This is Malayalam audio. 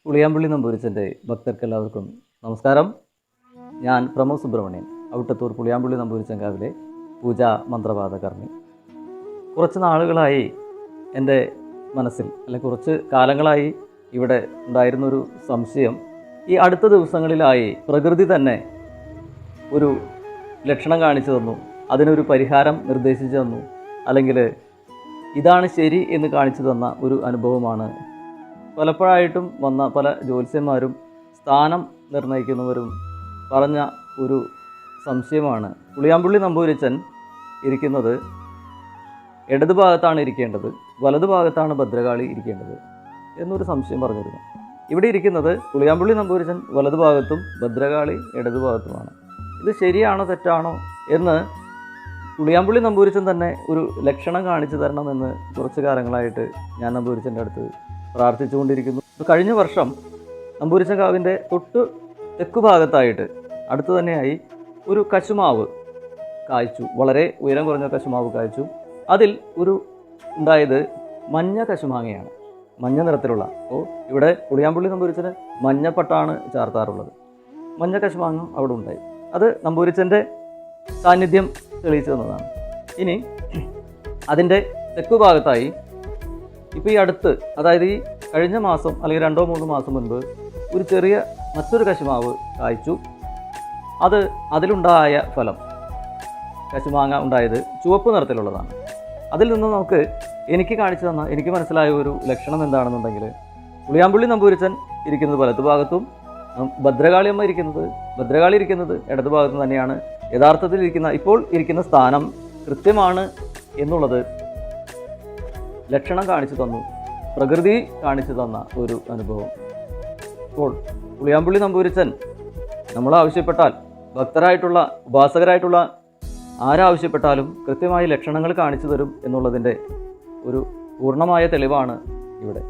പുളിയാമ്പള്ളി നമ്പൂരിച്ചൻ്റെ ഭക്തർക്കെല്ലാവർക്കും നമസ്കാരം. ഞാൻ പ്രമോദ് സുബ്രഹ്മണ്യൻ, ഔട്ടത്തൂർ പുളിയാമ്പള്ളി നമ്പൂരിച്ചങ്കാവിലെ പൂജാ മന്ത്രവാദ കർമ്മി. കുറച്ച് നാളുകളായി എൻ്റെ മനസ്സിൽ, അല്ലെങ്കിൽ കുറച്ച് കാലങ്ങളായി ഇവിടെ ഉണ്ടായിരുന്നൊരു സംശയം, ഈ അടുത്ത ദിവസങ്ങളിലായി പ്രകൃതി തന്നെ ഒരു ലക്ഷണം കാണിച്ചു തന്നു, അതിനൊരു പരിഹാരം നിർദ്ദേശിച്ചു തന്നു, അല്ലെങ്കിൽ ഇതാണ് ശരി എന്ന് കാണിച്ചു തന്ന ഒരു അനുഭവമാണ്. പലപ്പോഴായിട്ടും വന്ന പല ജ്യോത്സ്യന്മാരും സ്ഥാനം നിർണ്ണയിക്കുന്നവരും പറഞ്ഞ ഒരു സംശയമാണ്. പുളിയാമ്പള്ളി നമ്പൂരിച്ചൻ ഇരിക്കുന്നത് ഇടതു ഭാഗത്താണ് ഇരിക്കേണ്ടത്, വലതു ഭാഗത്താണ് ഭദ്രകാളി ഇരിക്കേണ്ടത് എന്നൊരു സംശയം പറഞ്ഞിരുന്നു. ഇവിടെ ഇരിക്കുന്നത് പുളിയാമ്പള്ളി നമ്പൂരിച്ചൻ വലതു ഭാഗത്തും ഭദ്രകാളി ഇടതു ഭാഗത്തുമാണ്. ഇത് ശരിയാണോ തെറ്റാണോ എന്ന് പുളിയാമ്പള്ളി നമ്പൂരിച്ചൻ തന്നെ ഒരു ലക്ഷണം കാണിച്ചു തരണമെന്ന് കുറച്ച് കാലങ്ങളായിട്ട് ഞാൻ നമ്പൂരിച്ചൻ്റെ അടുത്ത് പ്രാർത്ഥിച്ചുകൊണ്ടിരിക്കുന്നു. കഴിഞ്ഞ വർഷം നമ്പൂരിച്ചൻ കാവിൻ്റെ തൊട്ട് തെക്കു ഭാഗത്തായിട്ട് അടുത്ത് തന്നെയായി ഒരു കശുമാവ് കായ്ച്ചു, വളരെ ഉയരം കുറഞ്ഞ കശുമാവ് കായ്ച്ചു. അതിൽ ഒരു ഉണ്ടായത് മഞ്ഞ കശുമാങ്ങയാണ്, മഞ്ഞ നിറത്തിലുള്ള. അപ്പോൾ ഇവിടെ പുളിയാമ്പള്ളി നമ്പൂരിച്ചന് മഞ്ഞപ്പട്ടാണ് ചാർത്താറുള്ളത്. മഞ്ഞ കശുമാങ്ങ അവിടെ ഉണ്ടായി. അത് നമ്പൂരിച്ചൻ്റെ സാന്നിധ്യം തെളിയിച്ചു തന്നതാണ്. ഇനി അതിൻ്റെ തെക്കു ഭാഗത്തായി ഇപ്പോൾ ഈ അടുത്ത്, അതായത് ഈ കഴിഞ്ഞ മാസം അല്ലെങ്കിൽ 2-3 മാസം മുൻപ് ഒരു ചെറിയ മറ്റൊരു കശുമാവ് കായ്ച്ചു. അതിലുണ്ടായ ഫലം, കശുമാങ്ങ ഉണ്ടായത് ചുവപ്പ് നിറത്തിലുള്ളതാണ്. അതിൽ നിന്ന് എനിക്ക് മനസ്സിലായ ഒരു ലക്ഷണം എന്താണെന്നുണ്ടെങ്കിൽ, പുളിയാമ്പള്ളി നമ്പൂരിച്ചൻ ഇരിക്കുന്നത് വലതു ഭാഗത്തും ഭദ്രകാളി ഇരിക്കുന്നത് ഇടതു ഭാഗത്തും തന്നെയാണ്. യഥാർത്ഥത്തിൽ ഇപ്പോൾ ഇരിക്കുന്ന സ്ഥാനം കൃത്യമാണ് എന്നുള്ളത് ലക്ഷണം കാണിച്ചു തന്നു, പ്രകൃതി കാണിച്ചു തന്ന ഒരു അനുഭവം. ഇപ്പോൾ പുളിയാമ്പള്ളി നമ്പൂരിച്ചൻ നമ്മൾ ആവശ്യപ്പെട്ടാൽ, ഭക്തരായിട്ടുള്ള ഉപാസകരായിട്ടുള്ള ആരാവശ്യപ്പെട്ടാലും കൃത്യമായി ലക്ഷണങ്ങൾ കാണിച്ചു തരും എന്നുള്ളതിൻ്റെ ഒരു പൂർണ്ണമായ തെളിവാണ് ഇവിടെ.